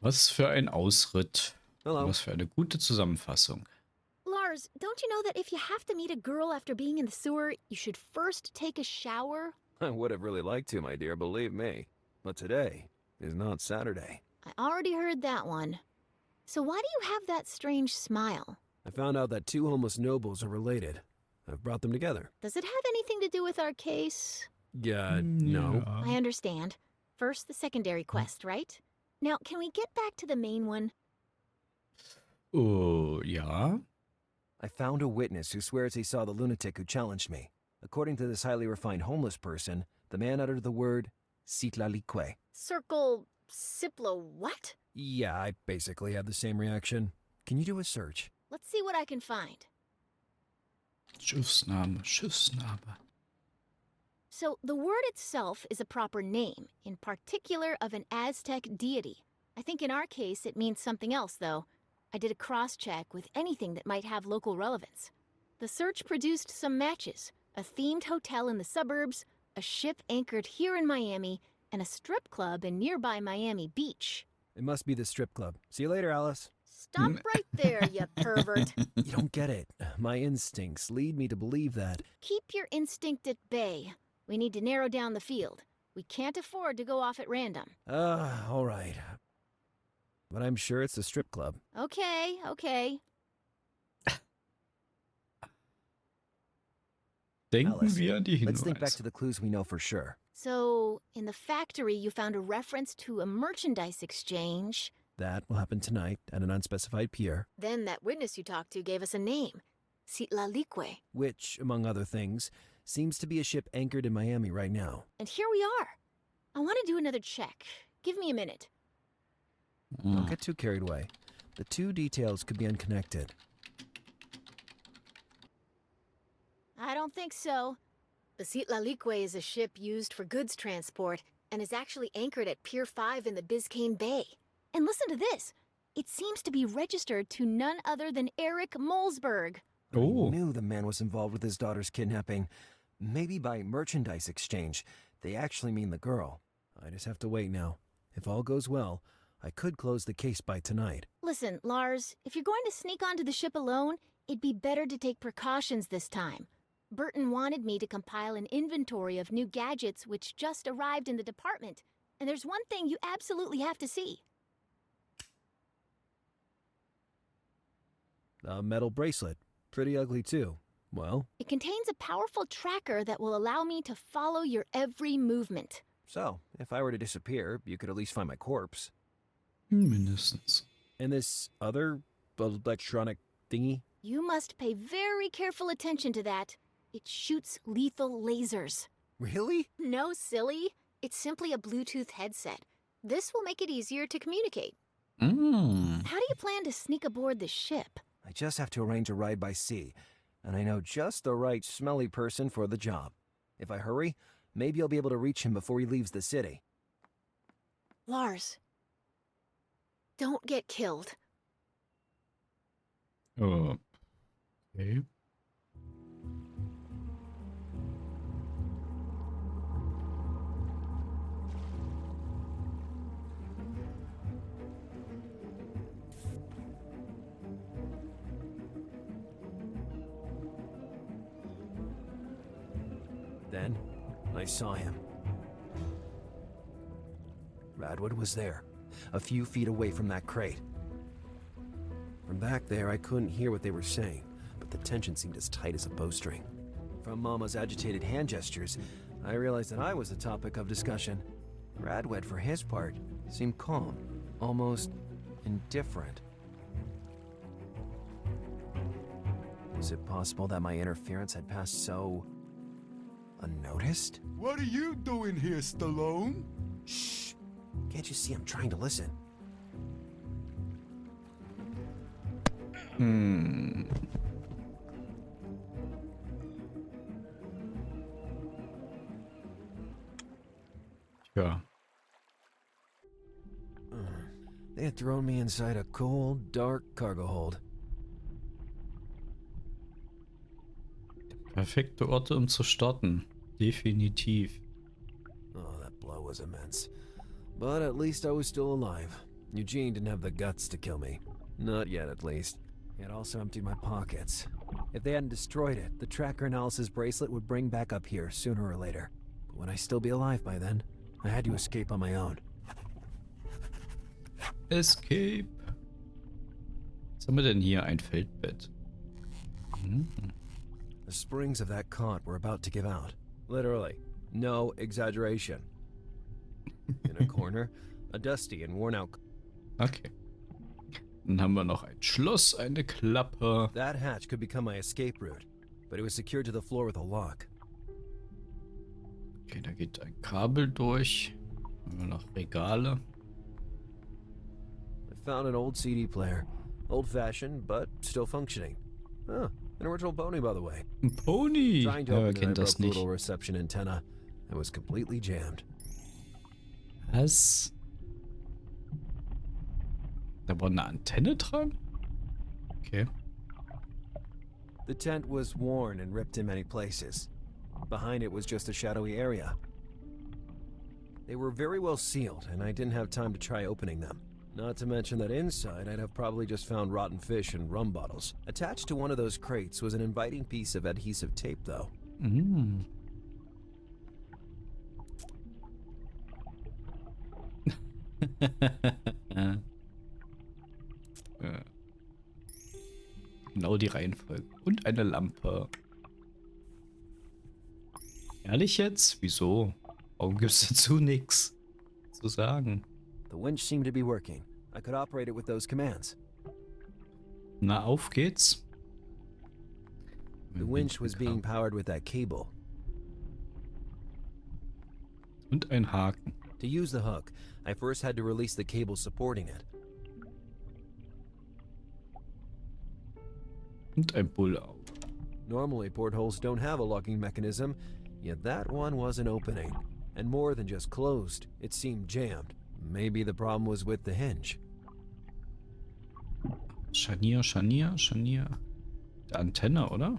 Was für ein Ausritt. Hello. Was für eine gute Zusammenfassung. Lars, don't you know that if you have to meet a girl after being in the sewer, you should first take a shower? I would have really liked to, my dear, believe me. But today is not Saturday. I already heard that one. So why do you have that strange smile? I found out that two homeless nobles are related. I've brought them together. Does it have anything to do with our case? No. I understand. First, the secondary quest, right? Now, can we get back to the main one? Oh, ja. I found a witness who swears he saw the lunatic who challenged me. According to this highly refined homeless person, the man uttered the word "sitlalique." Circle Ciplo what? Yeah, I basically had the same reaction. Can you do a search? Let's see what I can find. Schiffsname, Schiffsname. So, the word itself is a proper name, in particular of an Aztec deity. I think in our case it means something else, though. I did a cross-check with anything that might have local relevance. The search produced some matches. A themed hotel in the suburbs, a ship anchored here in Miami, and a strip club in nearby Miami Beach. It must be the strip club. See you later, Alice. Stop right there, you pervert. You don't get it. My instincts lead me to believe that. Keep your instinct at bay. We need to narrow down the field. We can't afford to go off at random. All right. But I'm sure it's the strip club. Okay. Denken Alice, wir an die let's think back Hinweise. to the clues we know for sure. So, in the factory, you found a reference to a merchandise exchange. That will happen tonight at an unspecified pier, Then that witness you talked to gave us a name. Citlalique. which, among other things, seems to be a ship anchored in Miami right now. And here we are. I want to do another check. Give me a minute. Don't get too carried away. The two details could be unconnected. I don't think so. The Citlalique is a ship used for goods transport and is actually anchored at Pier 5 in the Biscayne Bay. And listen to this. It seems to be registered to none other than Eric Molsberg. Oh, I knew the man was involved with his daughter's kidnapping. Maybe by merchandise exchange. They actually mean the girl. I just have to wait now. If all goes well, I could close the case by tonight. Listen, Lars, if you're going to sneak onto the ship alone, it'd be better to take precautions this time. Burton wanted me to compile an inventory of new gadgets which just arrived in the department. And there's one thing you absolutely have to see. A metal bracelet. Pretty ugly, too. Well, It contains a powerful tracker that will allow me to follow your every movement. so, if I were to disappear, you could at least find my corpse. mindestens. And this other electronic thingy? You must pay very careful attention to that. It shoots lethal lasers. Really? No, silly. It's simply a Bluetooth headset. This will make it easier to communicate. How do you plan to sneak aboard the ship? I just have to arrange a ride by sea, and I know just the right smelly person for the job. If I hurry, maybe I'll be able to reach him before he leaves the city. Lars, don't get killed. Oh. Okay. Then, I saw him. Radwood was there, a few feet away from that crate. From back there, I couldn't hear what they were saying, but the tension seemed as tight as a bowstring. From Mama's agitated hand gestures, I realized that I was the topic of discussion. Radwood, for his part, seemed calm, almost indifferent. Was it possible that my interference had passed so unnoticed? What are you doing here, Stallone? Shh! Can't you see I'm trying to listen? Ja. They had thrown me inside a cold, dark cargo hold. Perfekte Orte, um zu starten. Definitiv. Oh, that blow was immense. But at least I was still alive. Eugene didn't have the guts to kill me. Not yet, at least. He had also emptied my pockets. If they hadn't destroyed it, the tracker analysis bracelet would bring back up here sooner or later. But would I still be alive by then? I had to escape on my own. Escape. Was haben wir denn hier? Ein Feldbett. Hm. The springs of that cot were about to give out. Literally. No exaggeration. In a corner, a dusty and worn out... Okay. Dann haben wir noch ein Schloss, eine Klappe. That hatch could become my escape route, but it was secured to the floor with a lock. Okay, da geht ein Kabel durch. Haben wir noch Regale. I found an old CD player. Old-fashioned, but still functioning. Huh, an original pony, by the way. Ein Pony. Trying to Ja, wer open it, I kennt broke das the nicht? little reception antenna and was completely jammed. Was? Da war eine Antenne dran? Okay. The tent was worn and ripped in many places. Behind it was just a shadowy area. They were very well sealed, and I didn't have time to try opening them. Not to mention that inside, I'd have probably just found rotten fish and rum bottles. Attached to one of those crates was an inviting piece of adhesive tape, though. Mm. Ja. Genau die Reihenfolge. Und eine Lampe. Ehrlich jetzt? Wieso? Warum gibt's dazu nichts zu sagen? The winch seemed to be working. I could operate it with those commands. Na, auf geht's. The winch was being powered with that cable. Und ein Haken. To use the hook, I first had to release the cable supporting it. Und ein Bullauge. Normally, portholes don't have a locking mechanism, yet that one was an opening. And more than just closed, it seemed jammed. Maybe the problem was with the hinge. Scharnier, Scharnier, Scharnier. Der Antenne, oder?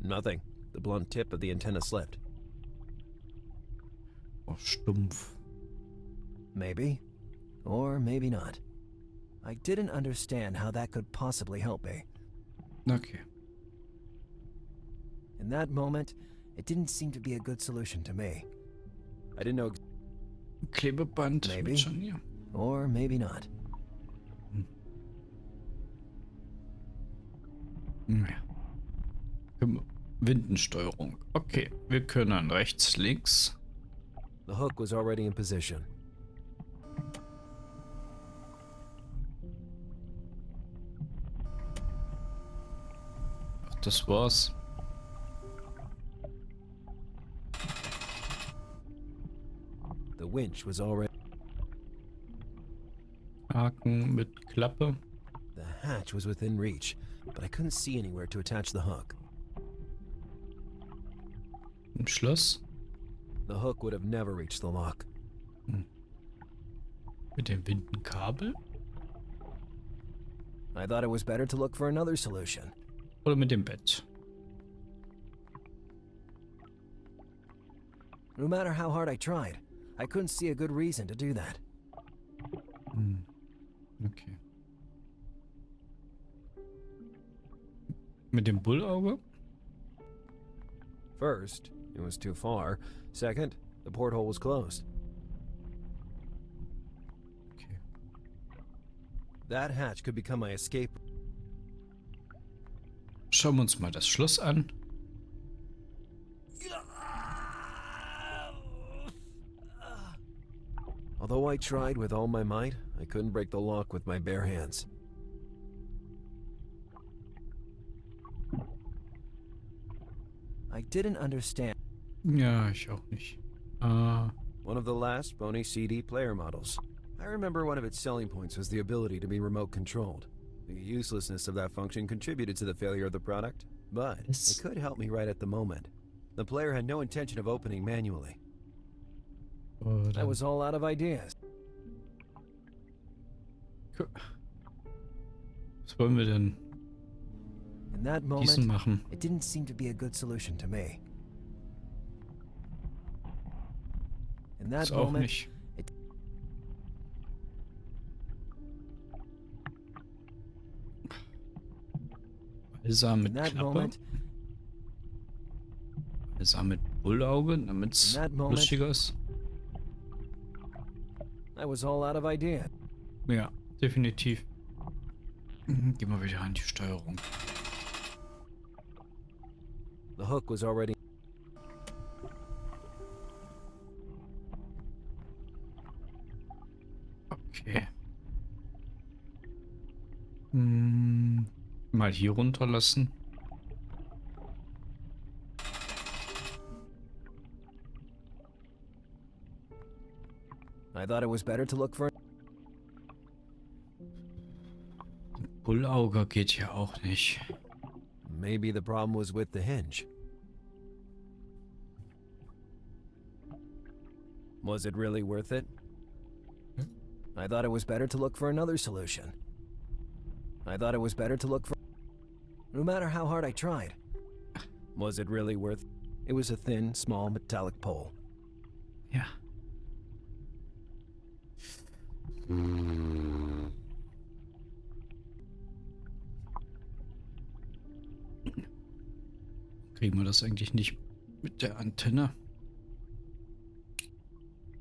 Nothing. The blunt tip of the antenna slipped. Oh, stumpf. Maybe. Or maybe not. I didn't understand how that could possibly help me. Okay. In that moment, it didn't seem to be a good solution to me. I didn't know... Klebeband Maybe. mit Scharnier. Or maybe not. Ja. Windensteuerung. Okay, wir können rechts, links. The hook was already in position. Ach, das war's. The winch was already... Haken mit Klappe. The hatch was within reach, but I couldn't see anywhere to attach the hook. Im Schloss. The hook would have never reached the lock. Mit dem Windenkabel. I thought it was better to look for another solution. Oder mit dem Bett. No matter how hard I tried, I couldn't see a good reason to do that. Okay. Mit dem Bullauge. First, it was too far. Second, the porthole was closed. Okay. That hatch could become my escape. Schauen wir uns mal das Schloss an. Although I tried with all my might, I couldn't break the lock with my bare hands. I didn't understand. Ja, ich auch nicht. One of the last Boney CD player models. I remember one of its selling points was the ability to be remote controlled. The uselessness of that function contributed to the failure of the product, but it could help me right at the moment. The player had no intention of opening manually. I was all out of ideas. Was wollen wir denn In that diesen moment, machen? it didn't seem to be a good solution to me. In that Das auch moment, nicht. Balsam In mit that Klappe. moment, Balsam mit Bullauge, damit es In that moment- lustiger ist. I was all out of idea. Ja, definitiv. Gehen wir wieder an die Steuerung. The hook was already. Okay. Mal hier runterlassen. I thought it was better to look for. Bullauge geht ja auch nicht. Maybe the problem was with the hinge. Was it really worth it? I thought it was better to look for another solution. I thought it was better to look for. No matter how hard I tried. Was it really worth? It was a thin, small metallic pole. Ja. Kriegen wir das eigentlich nicht mit der Antenne?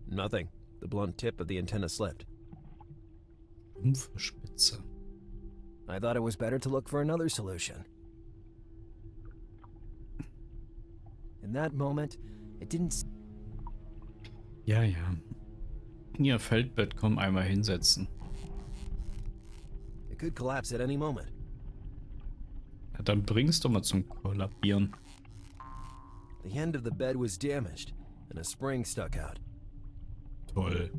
Nothing. The blunt tip of the antenna slipped. Rumpfspitze. I thought it was better to look for another solution. In that moment, it didn't. Ja, ja. Hier, Feldbett, komm, einmal hinsetzen. It could collapse at any moment. Ja, dann bring's doch mal zum Kollabieren. The end of the bed was damaged, and a spring stuck out. Toll.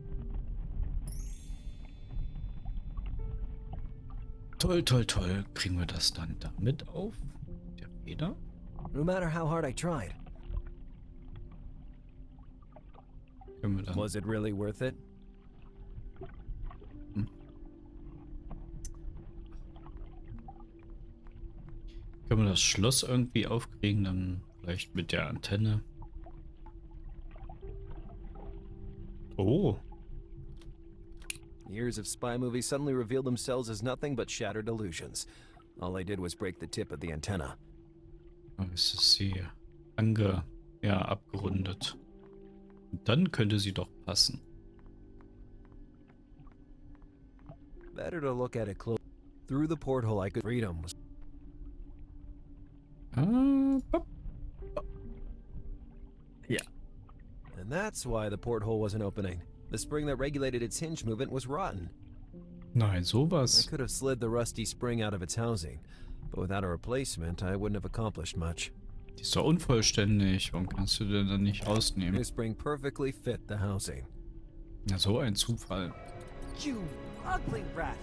Toll, toll, toll. Kriegen wir das dann damit auf? Der Feder? No matter how hard I tried. Können wir dann... Was it really worth it? Können wir das Schloss irgendwie aufkriegen? Dann vielleicht mit der Antenne. Oh. Years of spy movies suddenly revealed themselves as nothing but shattered illusions. All I did was break the tip of the antenna. Es ist sie abgerundet. Und dann könnte sie doch passen. Better to look at it close. Through the porthole I could. Freedom was. Ja. And that's why the porthole wasn't opening. The spring that regulated its hinge movement was rotten. Nein, I sowas. could have slid the rusty spring out of its housing, but without a replacement, I wouldn't have accomplished much. Die ist doch unvollständig. Warum kannst du den dann nicht New rausnehmen? spring perfectly fit the housing. Ja, so ein Zufall. You ugly rat!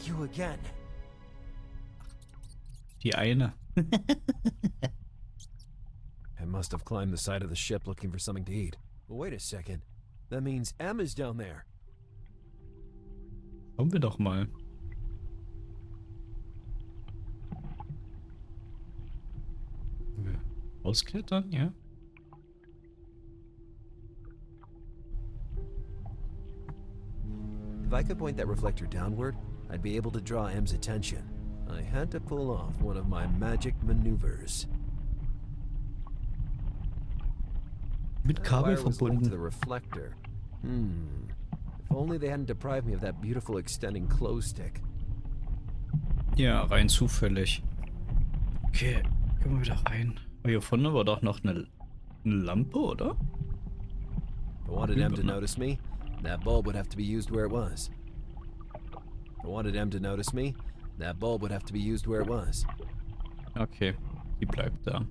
You again. Die eine. I must have climbed the side of the ship looking for something to eat. But wait a second. That means Emma's down there. Schauen wir doch mal. Ausklettern, ja. If I could point that reflector downward, I'd be able to draw M's attention. I had to pull off one of my magic maneuvers. Mit That Kabel wire was linked to the verbunden. reflector. If only they hadn't deprived me of that beautiful extending clothes stick. Ja, rein zufällig. Okay, gehen wir wieder rein. Oh, hier vorne war doch noch eine Lampe, oder? If I wanted M to notice me, that bulb would have to be used where it was. If I wanted M to notice me, that bulb would have to be used where it was. Okay, die bleibt da.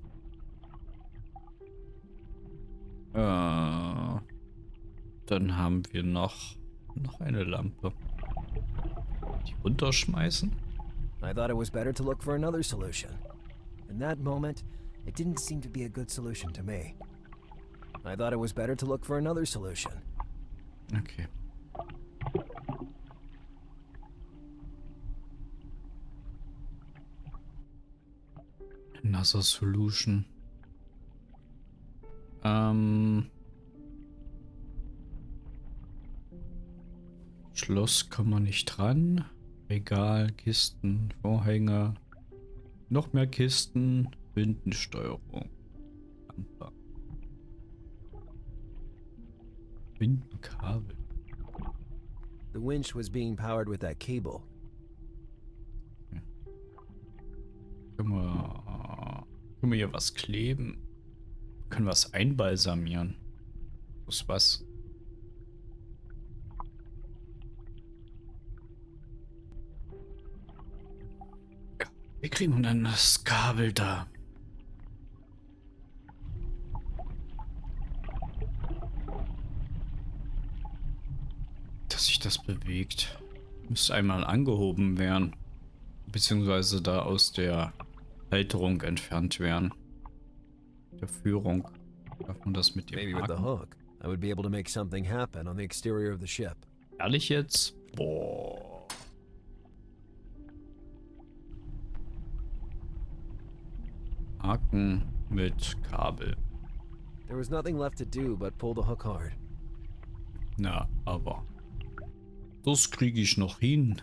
Dann haben wir noch eine Lampe. Die runterschmeißen? I thought it was better to look for another solution. In that moment, it didn't seem to be a good solution to me. I thought it was better to look for another solution. Okay. Another solution. Schloss kann man nicht dran. Regal, Kisten, Vorhänge. Noch mehr Kisten. Blindensteuerung. Lampe. Bindenkabel. The winch was being powered with that cable. Können wir hier was kleben? Können wir was einbalsamieren? Was was? Ja, wir kriegen dann das Kabel da. Dass sich das bewegt. Müsste einmal angehoben werden. Beziehungsweise da aus der Halterung entfernt werden. Der Führung. Darf man das mit dem Maybe with the Haken? hook, I would be able to make something happen on the exterior of the ship. Ehrlich jetzt? Boah. Haken mit Kabel. There was nothing left to do but pull the hook hard. Na, aber. Das kriege ich noch hin.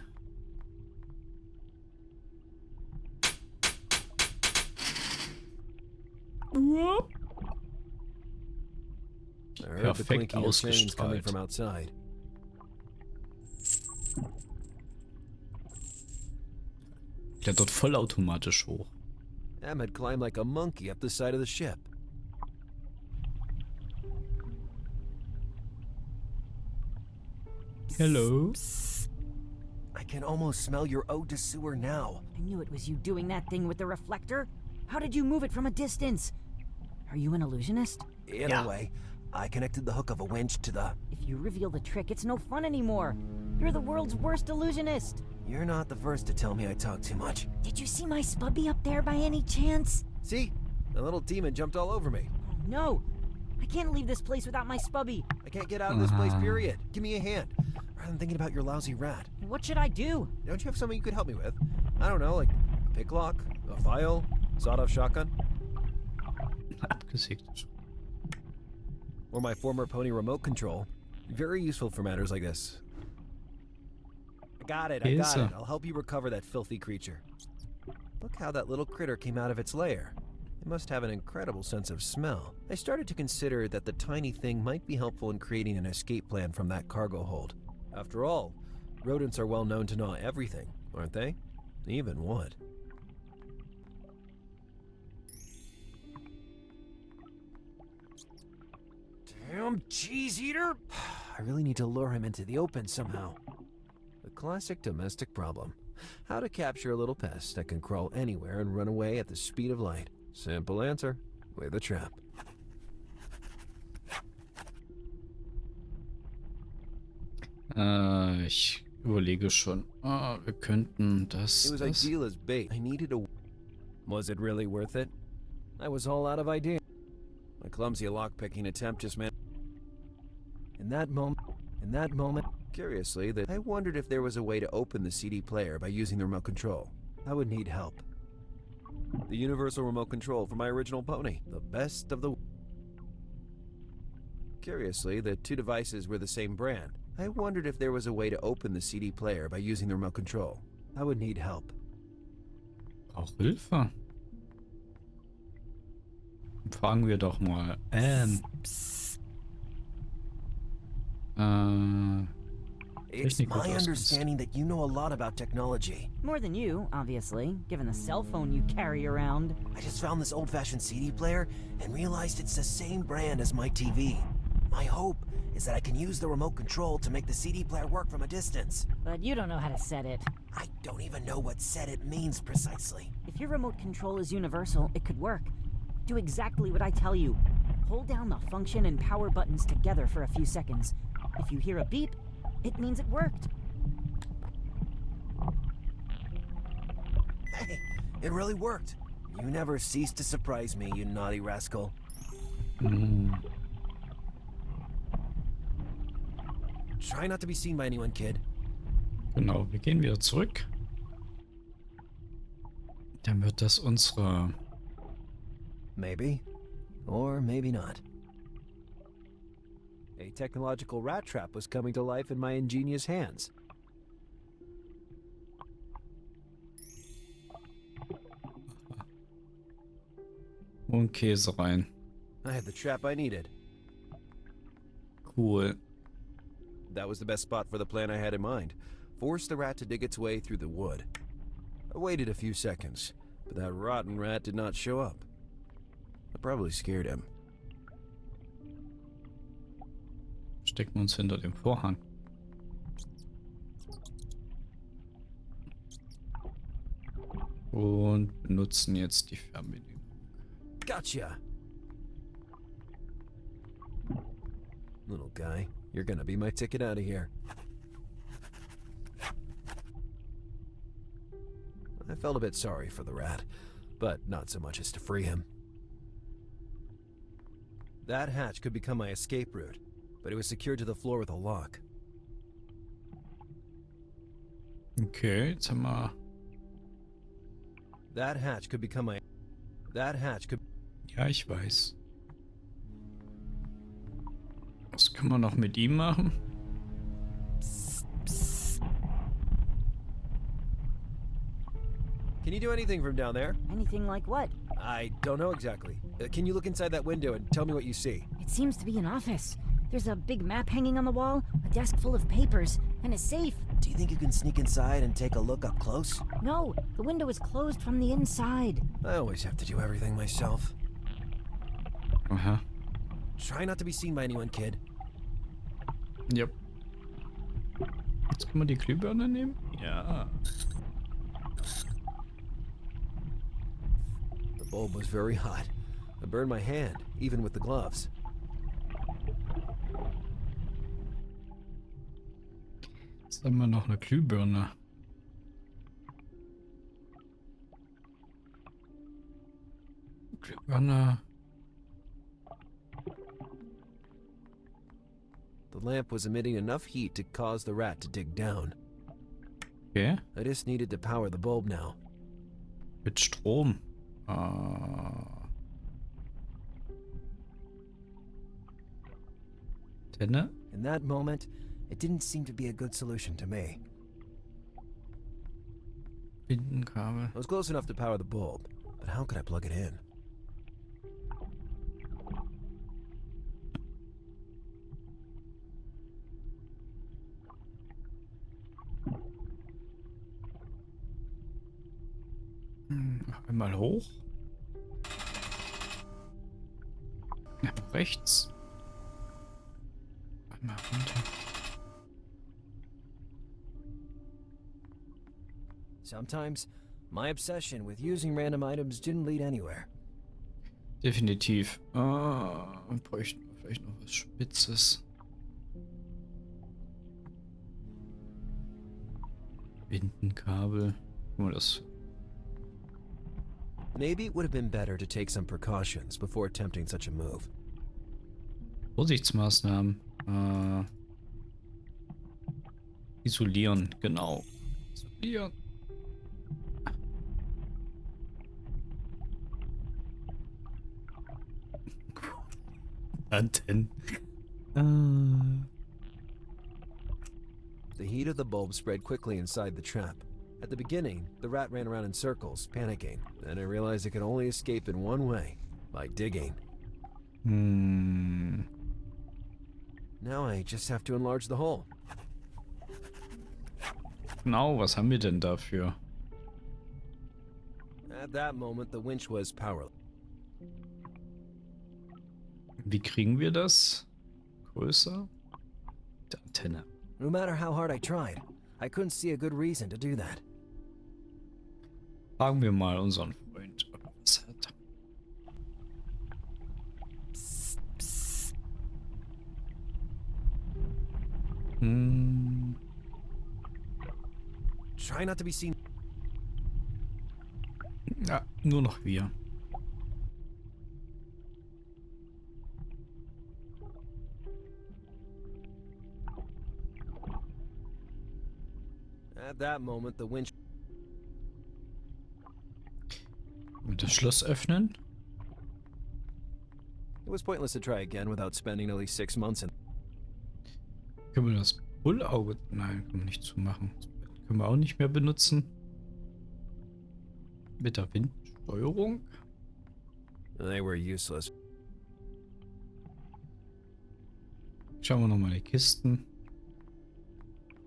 I heard the Perfekt clinking of chains coming ausgestrahlt. from outside. Klettert vollautomatisch hoch. Em had climbed like a monkey up the side of the ship. Hello? I can almost smell your ode to sewer now. I knew it was you doing that thing with the reflector. How did you move it from a distance? Are you an illusionist? In a way, I connected the hook of a winch to the... If you reveal the trick, it's no fun anymore. You're the world's worst illusionist. You're not the first to tell me I talk too much. Did you see my spubby up there by any chance? See? The little demon jumped all over me. Oh, no. I can't leave this place without my spubby. I can't get out of this place, period. Give me a hand. Rather than thinking about your lousy rat. What should I do? Don't you have something you could help me with? I don't know, like a pick lock, a file, sawed-off shotgun? Abgesägt. Or my former pony remote control. Very useful for matters like this. I got it. Hilfe. I'll help you recover that filthy creature. Look how that little critter came out of its lair. It must have an incredible sense of smell. I started to consider that the tiny thing might be helpful in creating an escape plan from that cargo hold. After all, rodents are well known to gnaw everything, aren't they? Even wood. Damn cheese eater! I really need to lure him into the open somehow. The classic domestic problem. How to capture a little pest that can crawl anywhere and run away at the speed of light. Simple answer, with a trap. Ich überlege schon. Wir könnten das... It was ideal as bait. I needed a... Was it really worth it? I was all out of ideas. My clumsy lock-picking attempt just meant... In that moment, curiously, that I wondered if there was a way to open the CD player by using the remote control. I would need help. The universal remote control for my original pony. The best of the... Curiously, the two devices were the same brand. I wondered if there was a way to open the CD player by using the remote control. I would need help. Auch Hilfe. Fragen wir doch mal. It's Technik my und understanding that you know a lot about technology. More than you, obviously, given the cell phone you carry around. I just found this old-fashioned CD player and realized it's the same brand as my TV. My hope is that I can use the remote control to make the CD player work from a distance. But you don't know how to set it. I don't even know what set it means precisely. If your remote control is universal, it could work. Do exactly what I tell you. Hold down the function and power buttons together for a few seconds. If you hear a beep, it means it worked. Hey, it really worked. You never cease to surprise me, you naughty rascal. Try not to be seen by anyone, kid. Genau, wir gehen wieder zurück. Dann wird das unsere... Maybe. Or maybe not. A technological rat trap was coming to life in my ingenious hands. Und Käse rein. I had the trap I needed. Cool. That was the best spot for the plan I had in mind. Force the rat to dig its way through the wood. I waited a few seconds, but that rotten rat did not show up. I probably scared him. Stecken wir uns hinter dem Vorhang. Und benutzen jetzt die Fernbedienung. Gotcha! Little guy, you're gonna be my ticket out of here. I felt a bit sorry for the rat, but not so much as to free him. That hatch could become my escape route, but it was secured to the floor with a lock. Okay, jetzt haben wir... That hatch could become my... That hatch could... Ja, ich weiß. Was können wir noch mit ihm machen? Can you do anything from down there? Anything like what? I don't know exactly. Can you look inside that window and tell me what you see? It seems to be an office. There's a big map hanging on the wall, a desk full of papers, and a safe. Do you think you can sneak inside and take a look up close? No, the window is closed from the inside. I always have to do everything myself. Aha. Try not to be seen by anyone, kid. Yep. Jetzt können wir die Glühbirne nehmen? Ja. The bulb was very hot. I burned my hand, even with the gloves. Jetzt haben wir noch eine Glühbirne. Glühbirne. The lamp was emitting enough heat to cause the rat to dig down. Okay. I just needed to power the bulb now. Mit Strom. Tenne? In that moment, it didn't seem to be a good solution to me. Bindenkabel. I was close enough to power the bulb, but how could I plug it in? Einmal hoch. Ja, rechts. Einmal runter. Sometimes, my obsession with using random items didn't lead anywhere. Definitiv. Bräuchten wir vielleicht noch was Spitzes. Bindenkabel. Guck mal, das. Maybe it would have been better to take some precautions before attempting such a move. Vorsichtsmaßnahmen. Isolieren, genau. Isolieren. Antennen. The heat of the bulb spread quickly inside the trap. At the beginning, the rat ran around in circles, panicking. Then I realized it could only escape in one way, by digging. Now I just have to enlarge the hole. Genau, was haben wir denn dafür? At that moment, the winch was powerless. Wie kriegen wir das? Größer? Die Antenne. No matter how hard I tried, I couldn't see a good reason to do that. Fragen wir mal unseren Freund, ob er was hat. Try not to be seen. Ja, nur noch wir. At that moment, the winch. Und das Schloss öffnen? It was pointless to try again without spending nearly 6 months in. Können wir das Bullauge? Nein, können wir nicht zumachen. Das können wir auch nicht mehr benutzen. Mit der Windsteuerung? They were useless. Schauen wir nochmal die Kisten.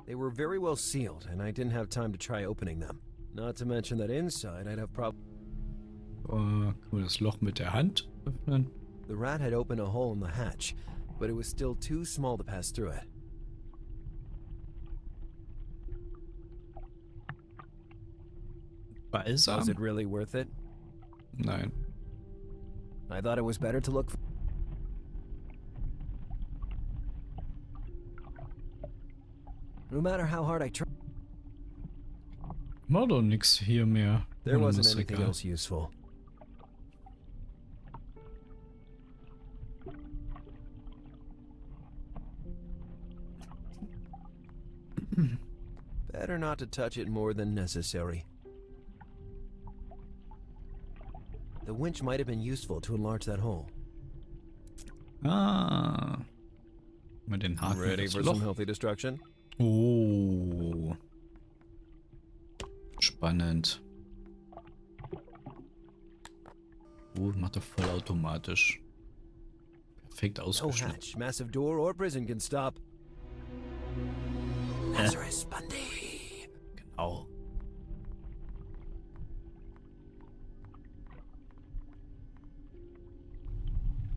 They were very well sealed, and I didn't have time to try opening them. Not to mention that inside I'd have Können wir das Loch mit der Hand öffnen? The rat had opened a hole in the hatch, but it was still too small to pass through it. Balsam? Was it really worth it? Nein. I thought it was better to look. No matter how hard I tried, War doch nix hier mehr. there Ohne wasn't das anything Regal. else useful. Better not to touch it more than necessary. The winch might have been useful to enlarge that hole. Ah. Mal den Haken Ready das for Loch. some healthy destruction? Oh. Spannend. Macht er vollautomatisch. Perfekt No ausgeschnitten. hatch, massive door, or prison can stop Lazarus Bundy. Genau.